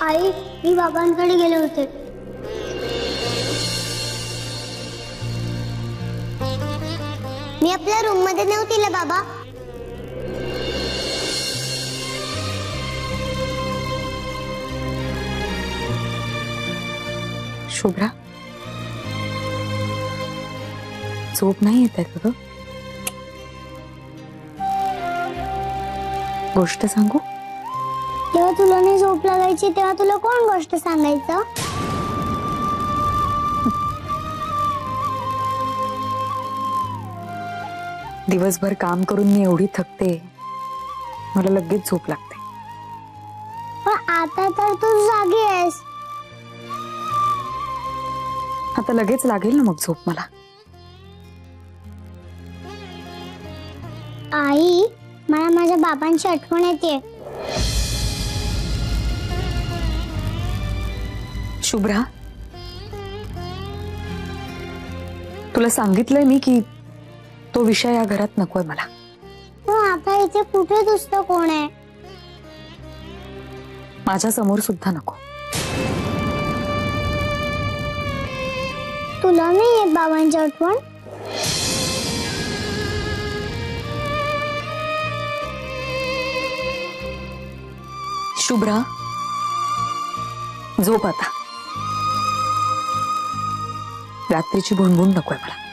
आई, मी बाबांकडे गेले होते. मी आपल्या रूम मध्ये नव्हती ना बाबा. शुभ्रा, झोप नाही येत आहे का? गोष्ट सांगू? तेव्हा तुला नाही झोप लागायची तेव्हा तुला कोण गोष्ट सांगायचं? दिवसभर काम करून मी एवढी थकते, मला लगेच झोप लागते. पण आता तर तू जागी आहेस. आता लगेच लागेल ना मग झोप मला. आई, मला माझ्या बाबांची आठवण येते. शुभ्रा, तुला सांगितलंय मी की तो विषय या घरात नकोय मला. पण आता इथे कुठे दुसरं कोण आहे? माझ्या समोर सुद्धा नको. तुला नाही येत बाबांची आठवण? शुभ्रा, झोप आता. रात्रीची भुणभुण नकोय मला.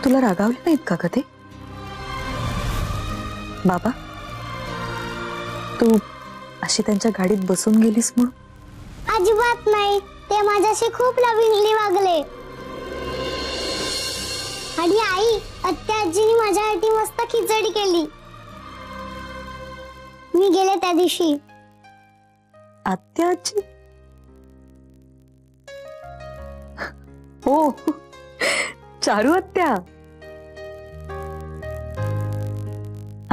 तुला रागावले नाहीत का कधी बाबा? तू अशी त्यांच्या गाडीत बसून गेलीस म्हणून? अजिबात नाही. ते माझ्याशी खूप लविंगली वागले. आणि आई, आत्या आजीनी माझ्यासाठी मस्त खिचडी केली. मी गेले त्या दिवशी. आत्या आजी? हो, चारू आत्या.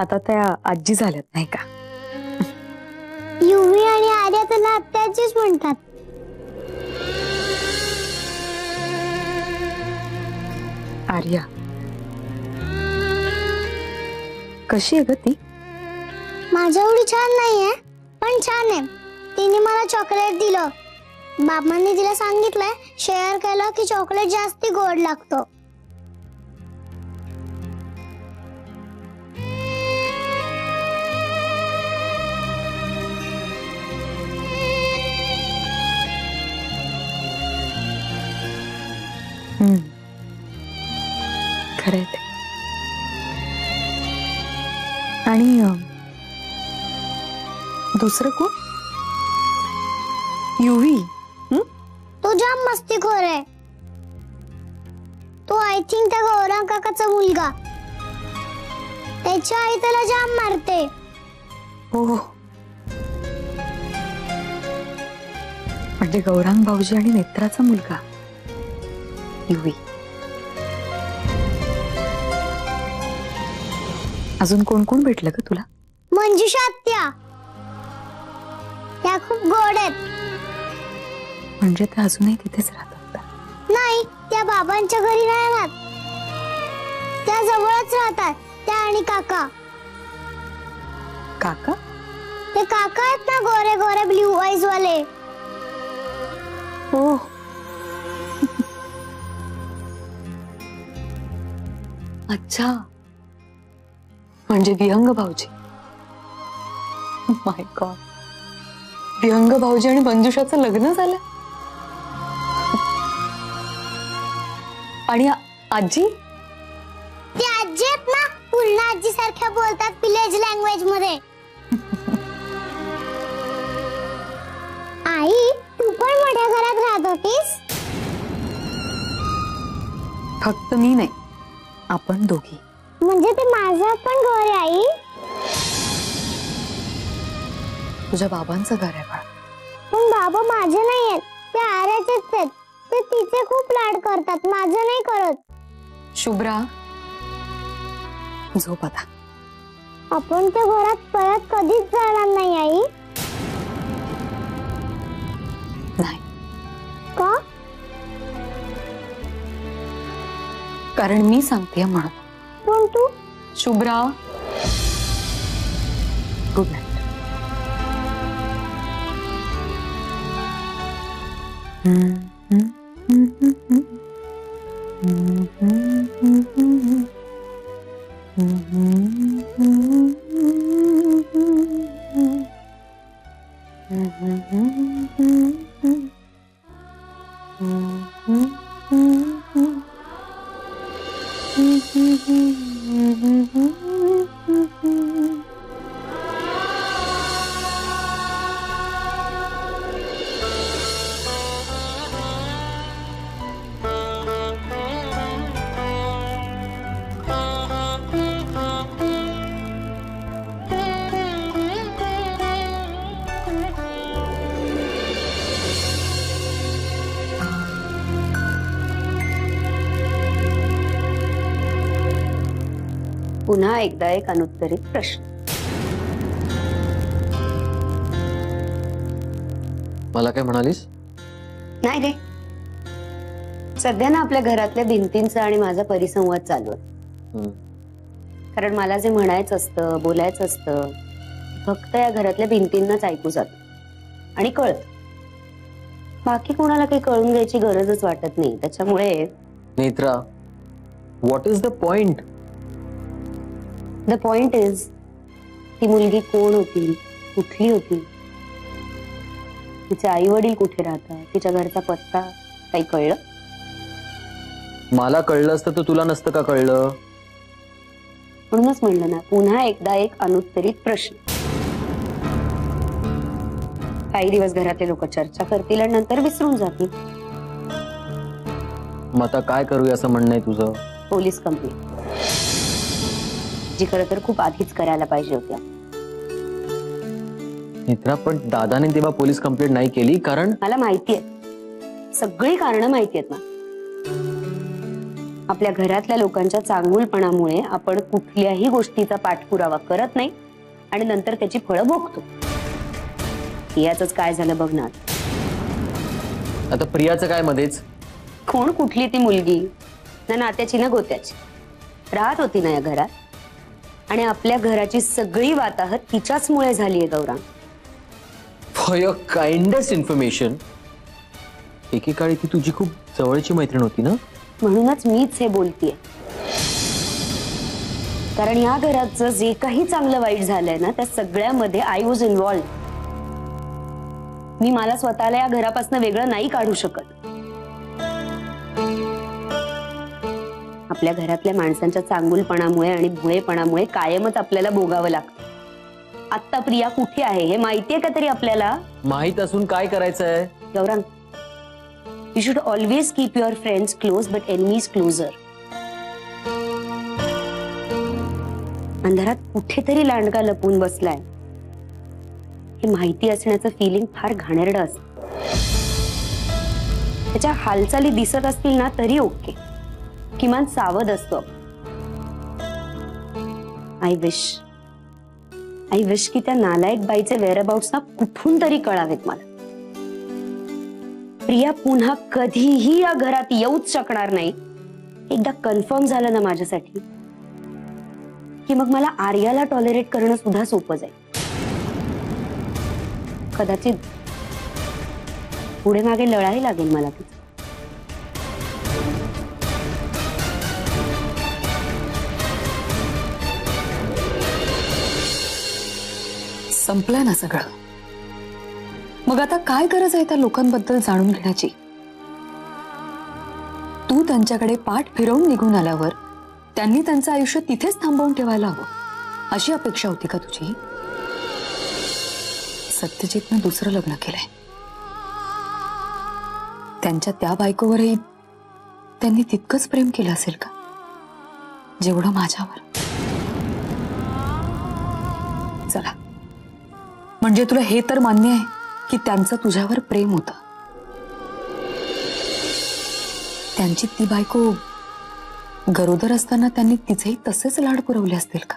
आता त्या आजी झाल्यात नाही का? युवी आणि आर्या त्याला आत्याचीच म्हणतात. आर्या कशी आहे ग ती? माझ्या एवढी छान नाहीये, पण छान आहे. तिने मला चॉकलेट दिलं. बाबांनी तिला सांगितलंय शेअर केलं की चॉकलेट जास्ती गोड लागतो. खरंय ते. आणि दुसरं कोण? युवी. तो जाम मस्तीखोर आहे. तो आय थिंक त्या गौरांग काकाचा मुलगा. त्याची आई त्याला जाम मारते. हो, म्हणजे गौरांग भाऊजी आणि नेत्राचा मुलगा युवी. अजून कोण कोण भेटलं का तुला? मंजुषा आत्या. त्या खूप गोड आहेत. म्हणजे त्या अजूनही तिथेच राहतात? नाही, त्या बाबांच्या घरी नाही राहत. त्या जवळच राहतात. त्या आणि काका. काका? ते काका आहेत ना, गोरे गोरे ब्ल्यू आईज वाले. हो. अच्छा, म्हणजे विहंग भाऊजी. माय गॉड, विहंग भाऊजी आणि मंजुषाचं लग्न झालं. आणि आजी? ती आजी आहेत ना, पूर्ण आजी सारख्या बोलतात विलेज लँग्वेज मध्ये. आई, तू पण मोठ्या घरात राहत होतीस? फक्त मी नाही, आपण दोघी. म्हणजे ते माझं पण घर आहे आई. तुझ्या बाबांचं घर आहे बाळा. पण बाबा माझे नाही आहेत, ते आर्याचेच आहेत. ते तिचे खूप लाड करतात, माझं नाही करत. शुभ्रा, झोप आता. आपण त्या घरात परत कधीच जाणार नाही आई. नाही, का? कारण मी सांगते म्हणून. पण तू शुभ्रा, गुड नाईट. पुन्हा एकदा एक अनुत्तरित प्रश्न. मला काय म्हणालीस? नाही रे, सध्या ना आपल्या घरातल्या भिंतींचा आणि माझा परिसंवाद चालू आहे. कारण मला जे म्हणायचं असतं, बोलायचं असतं, फक्त या घरातल्या भिंतींनाच ऐकू जात आणि कळत. बाकी कोणाला काही कळून घ्यायची गरजच वाटत नाही. त्याच्यामुळे Netra, what is the point? The point is, ती मुलगी कोण होती, कुठली होती, तिचे आई वडील कुठे राहतात, तिच्या घरचा पत्ता काही कळलं? मला कळलं असतं तर तुला नसतं का कळलं? म्हणूनच म्हणलं ना, पुन्हा एकदा एक अनुत्तरित प्रश्न. काही दिवस घरातले लोक चर्चा करतील आणि नंतर विसरून जातील. मग आता काय करूया असं म्हणणं आहे तुझं? पोलीस कंप्लेंट, जी खरं तर खूप आधीच करायला पाहिजे होत्या. नेत्रा, पण दादाने तेव्हा पोलीस कंप्लेंट नाही केली कारण मला माहितीये, सगळी कारणं माहिती आहेत ना. आपल्या घरातल्या लोकांच्या चांगुलपणामुळे आपण कुठल्याही गोष्टीचा पाठपुरावा करत नाही आणि नंतर त्याची फळं भोगतो. याच काय झालं बघ ना. आता प्रियाचं काय मध्येच? कोण कुठली ती मुलगी, ना नात्याची ना गोत्याची, राहत होती ना या घरात, आणि आपल्या घराची सगळी वाताहत तिच्याचमुळे झालीये. Gaurang, for your kindest information, एकेकाळी ती तुझी खूप जवळची मैत्रीण होती ना? म्हणूनच मीच हे बोलतेय. कारण या घराचं जे काही चांगलं वाईट झालंय ना, त्या सगळ्यामध्ये आय वॉज इन्व्हॉल्व. मी मला स्वतःला या घरापासून वेगळं नाही काढू शकत. आपल्या घरातल्या माणसांच्या चांगुलपणामुळे आणि भोळेपणामुळे कायमच आपल्याला भोगावं लागतं. आता प्रिया कुठे आहे हे माहितीये का तरी आपल्याला? माहित असून काय करायचंय? Gaurang, you should always keep your friends close but enemies closer. अंधारात कुठेतरी लांडगा लपून बसलाय हे माहिती असण्याचं फिलिंग फार घाणेरडं असतं. त्याच्या हालचाली दिसत असतील ना तरी ओके, किमान सावध असतो. आय विश की त्या नालायक बाईचे वेअरअबाउट्स ना कुठून तरी कळावेत मला. प्रिया पुन्हा कधीही या घरात येऊच शकणार नाही. एकदा कन्फर्म झालं ना माझ्यासाठी की मग मला आर्याला टॉलरेट करणं सुद्धा सोपं जाईल. कदाचित पुढे मागे लढाई लागेल मला ती. संपलंय ना सगळं. मग आता काय गरज आहे त्या लोकांबद्दल जाणून घेण्याची? तू त्यांच्याकडे पाठ फिरवून निघून आल्यावर त्यांनी त्यांचं आयुष्य तिथेच थांबवून ठेवायला हवं अशी अपेक्षा होती का तुझी? सत्यजितनं दुसरं लग्न केलंय. त्यांच्या त्या बायकोवरही त्यांनी तितकंच प्रेम केलं असेल का जेवढं माझ्यावर? चला, म्हणजे तुला हे तर मान्य आहे की त्यांचं तुझ्यावर प्रेम होतं. त्यांची ती बायको गरोदर असताना त्यांनी तिचेही तसेच लाड पुरवले असतील का,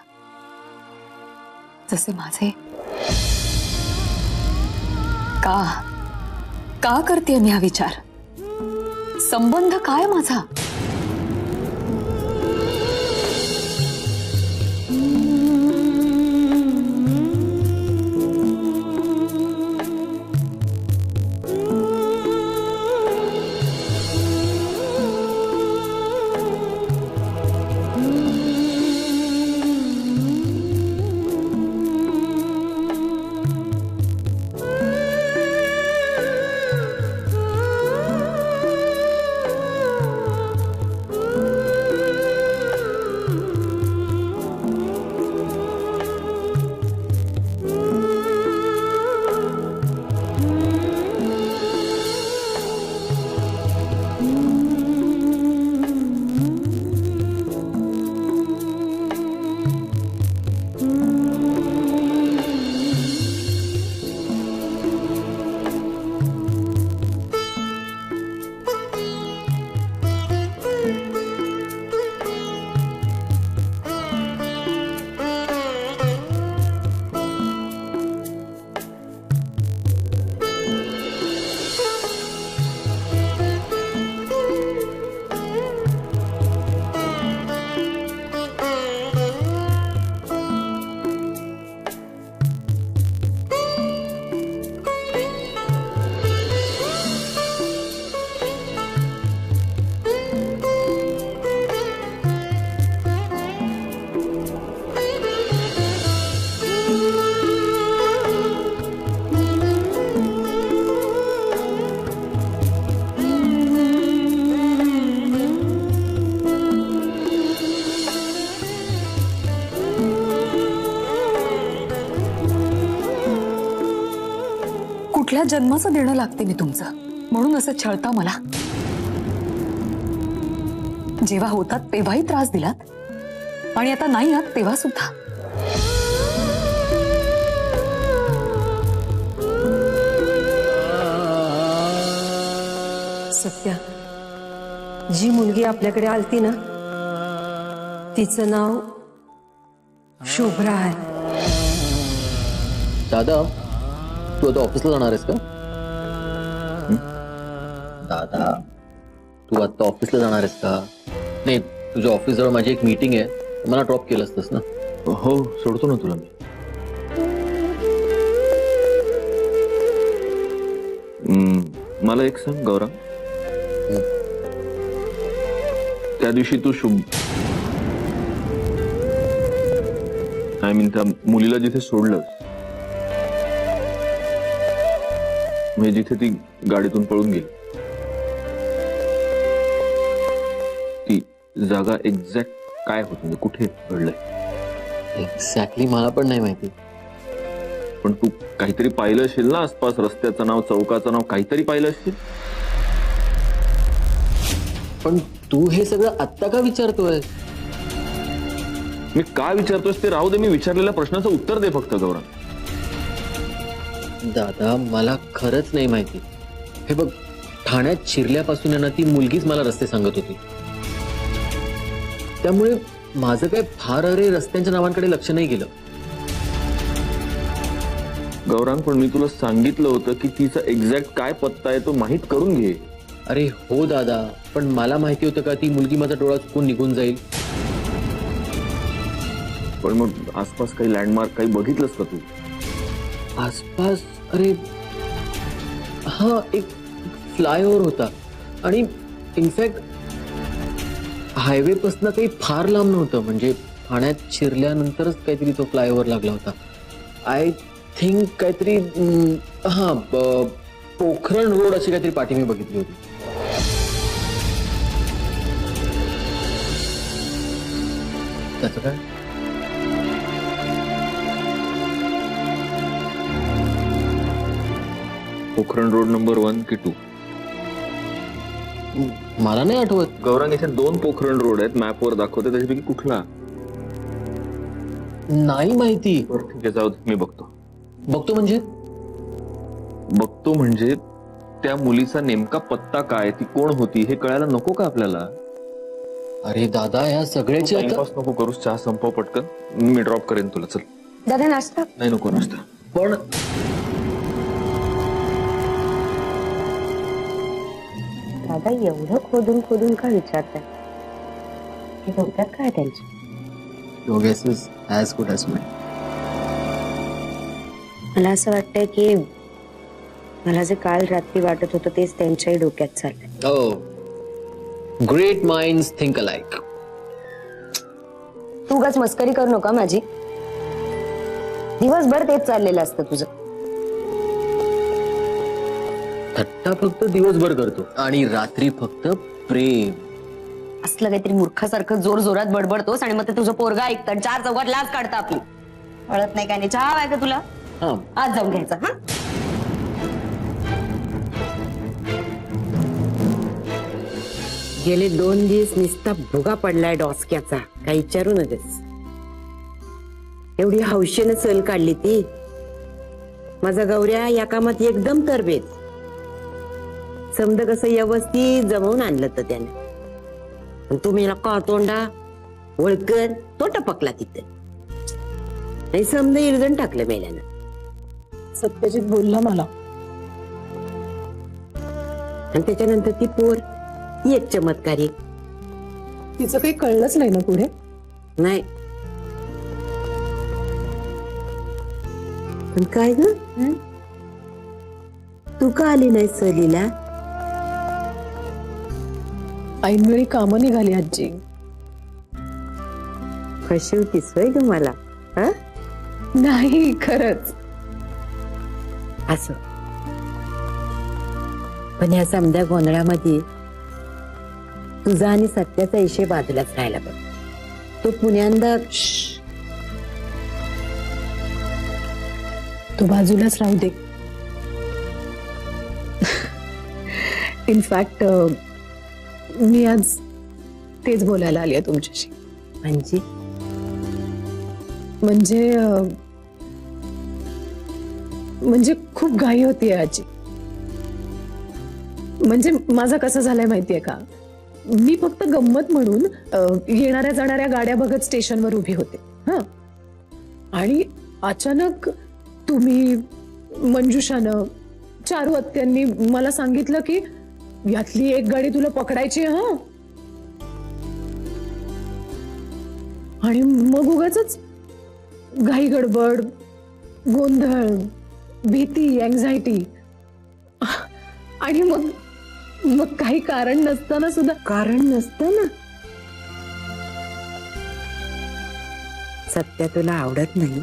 जसे माझे? का करते मी हा विचार? संबंध काय माझा? कुठल्या जन्माचं देणं लागते मी तुमचं, म्हणून असं छळता मला? जेव्हा होतात तेव्हाही त्रास दिलात आणि आता नाही आहात तेव्हा सुद्धा. सत्या, जी मुलगी आपल्याकडे आलती ना, तिचं नाव शुभ्रा आहे. दादा, तू आता ऑफिसला जाणार आहेस का? दादा, तू आता ऑफिसला जाणार आहेस का? नाही, तुझ्या ऑफिस जवळ माझी एक मीटिंग आहे, मला ड्रॉप केलं असतंस ना? हो, सोडतो ना तुला मी. मला एक सांग गौरव, त्या दिवशी तू आय मीन त्या मुलीला जिथे सोडलं, म्हणजे जिथे ती गाडीतून पळून गेली, ती जागा एक्झॅक्ट काय होती, म्हणजे कुठे घडलंय? एक्झॅक्टली मला पण नाही माहिती. पण तू काहीतरी पाहिलं असेल ना आसपास, रस्त्याचं नाव, चौकाचं नाव, काहीतरी पाहिलं असेल. पण तू हे सगळं आत्ता का विचारतोय? मी का विचारतोस ते राहू दे, मी विचारलेल्या प्रश्नाचं उत्तर दे फक्त गौरव. दादा, मला खरंच नाही माहिती. हे बघ, ठाण्यात शिरल्यापासून आहे ना, ती मुलगीच मला रस्ते सांगत होती. त्यामुळे माझं काय फार अरे रस्त्यांच्या नावांकडे लक्ष नाही गेलं. गौरांग, पण मी तुला सांगितलं होतं की तिचा एक्झॅक्ट काय पत्ता आहे तो माहित करून घे. अरे हो दादा, पण मला माहिती होतं का ती मुलगी माझा डोळा चुकून निघून जाईल? पण मग आसपास काही लँडमार्क काही बघितलंस का तू? आसपास? अरे हा, एक फ्लायओव्हर होता आणि इनफॅक्ट हायवे पासून काही फार लांब नव्हतं. म्हणजे ठाण्यात शिरल्यानंतरच काहीतरी तो फ्लायओव्हर लागला होता. आय थिंक काहीतरी हा पोखरण रोड अशी काहीतरी पाठी मी बघितली होती. त्याचं काय? पोखरण रोड नंबर 1 की 2? मला नाही आठवत. गौरांग, इथे 2 पोखरण रोड आहेत, मॅपवर दाखवते, त्याच्यापैकी कुठला? नाही माहिती. ठीक आहे, जाऊ दे, मी बघतो. बघतो म्हणजे त्या मुलीचा नेमका पत्ता काय, ती कोण होती हे कळायला नको का आपल्याला? अरे दादा ह्या सगळ्याची आता टाइमपास नको करूस, चहा संपव पटकन, मी ड्रॉप करेन तुला. चल. दादा नाश्ता. नाही नको नाश्ता. पण दादा एवढं खोदून खोदून का विचारताय? हे डोक्यात काय त्यांच्या? your guess is as good as mine. मला असं वाटतंय की मला जे काल रात्री वाटत होतं तेच त्यांच्याही डोक्यात चाललंय. Oh, great minds think alike. तू उगाच मस्करी करू नका माझी. दिवसभर तेच चाललेलं असतं तुझं. थट्टा फक्त दिवसभर करतो आणि रात्री फक्त प्रेम. असलं काहीतरी मूर्खासारखं जोर जोरात बडबडतोस आणि मग ते तुझं पोरगा ऐकतं, चार चौकात लाज काढतं आपली. कळत नाही काय नाही. चहा हवाय का तुला? हा, आज जाऊन घ्यायचा. हा गेले 2 दिवस निस्ता भुगा पडलाय डॉसक्याचा, काही विचारू नकोस. एवढी हौशेनं सल काढली ती. माझा गौऱ्या या कामात एकदम तरबेज. समद कसं व्यवस्थित जमवून आणलं तर त्याने. पण तुम्ही का तोंडा ओळखन तो टपकला तिथं. नाही समद इरजण टाकलं मेल्यानं. सत्यजित बोलला मला. आणि त्याच्यानंतर ती पोर ही एक चमत्कारी. तिचं काही कळलंच नाही ना पुढे. नाही पण काय ग, तू का आली नाही सहलीला? ऐनवेळी कामं निघाली आजी. कशी होतीस होय ग मला? हा नाही खरंच. असं पण या समध्या गोंधळामध्ये तुझा आणि सत्याचा इशे बाजूलाच राहिला बघ. तो पुण्यांदा तो बाजूलाच राहू दे. इनफॅक्ट मी आज तेच बोलायला आली आहे तुमच्याशी. म्हणजे खूप घाई होतीये आजी. म्हणजे माझं कसं झालंय माहितीये का, मी फक्त गंमत म्हणून येणाऱ्या जाणाऱ्या गाड्या बघत स्टेशनवर उभी होते. हा, आणि अचानक तुम्ही, मंजुषानं, चारू आत्यांनी मला सांगितलं की यातली एक गाडी तुला पकडायची आहे. हा, आणि मग उगाचच घाई गडबड, गोंधळ, भीती, अँझायटी, आणि मग काही कारण नसताना सुद्धा. कारण नसतं ना. सत्या तुला आवडत नाही.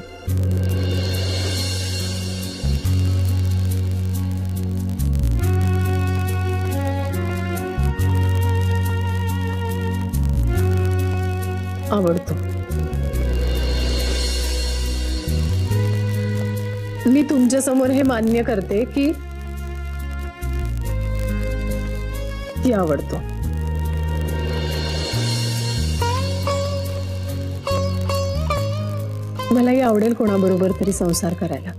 आवडतो. मी तुमच्या समोर हे मान्य करते की आवडतो. मलाही आवडेल कोणाबरोबर तरी संसार करायला.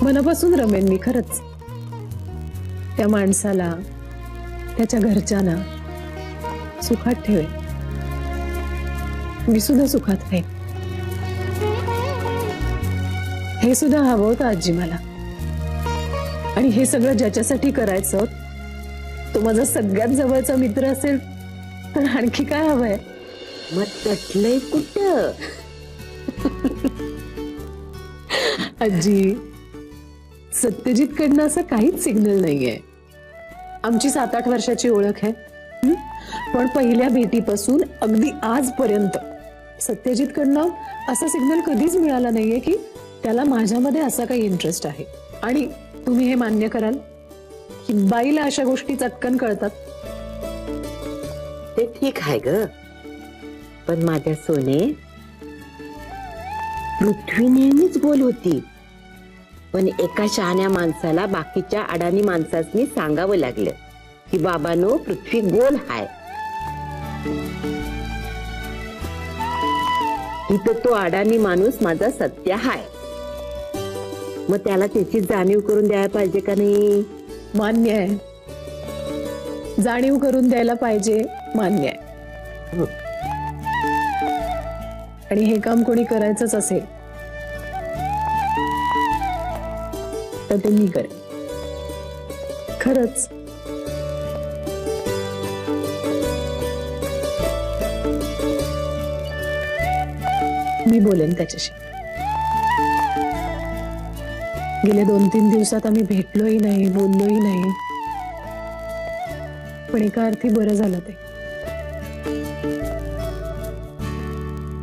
मनापासून रमेन मी खरंच. त्या माणसाला, त्याच्या घरच्यांना सुखात ठेवेल. मी सुद्धा सुखात राहीन. हे सुद्धा हवं होतं आजी मला. आणि हे सगळं ज्याच्यासाठी करायचं तो माझा सगळ्यात जवळचा मित्र असेल तर आणखी काय हवंय. मग तटलंय कुठं? आजी, सत्यजित कडनं असं काहीच सिग्नल नाहीये. आमची 7-8 वर्षाची ओळख आहे. पण पहिल्या भेटीपासून अगदी आजपर्यंत सत्यजित कडनं असा सिग्नल कधीच मिळाला नाहीये की त्याला माझ्यामध्ये असा काही इंटरेस्ट आहे. आणि तुम्ही हे मान्य कराल की बाईला अशा गोष्टी चटकन कळतात. ते ठीक आहे ग, पण माझ्या सोने, पृथ्वी नेहमीच गोल होती. पण एका शहाण्या माणसाला बाकीच्या अडाणी माणसांनी सांगावं लागलं की बाबानो, पृथ्वी गोल हाय. इथं तो अडाणी माणूस माझा सत्य हाय. मग त्याला त्याची जाणीव करून द्यायला पाहिजे का नाही? मान्य आहे, जाणीव करून द्यायला पाहिजे. मान्य आहे. आणि हे काम कोणी करायचंच असेल तर ते मी करेन. खरंच. मी बोलेन त्याच्याशी. गेले 2-3 दिवसात आम्ही भेटलोही नाही, बोललोही नाही, पण एका अर्थी बरं झालं ते.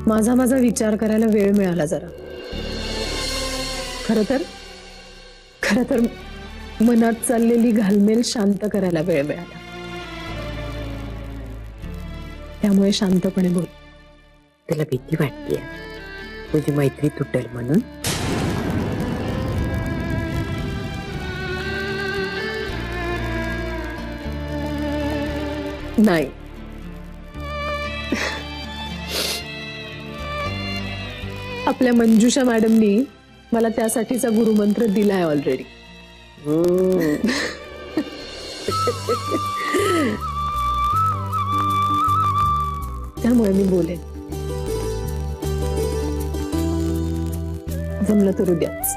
माझा विचार करायला वेळ मिळाला जरा. खर तर मनात चाललेली घालमेल शांत करायला वेळ मिळाला. त्यामुळे शांतपणे बोल. त्याला भीती वाटते तुझी मैत्री तुटेल म्हणून. नाही, आपल्या मंजुषा मॅडमनी मला त्यासाठीचा गुरुमंत्र दिलाय ऑलरेडी. त्यामुळे मी बोलेन. जमलं तर उद्याच.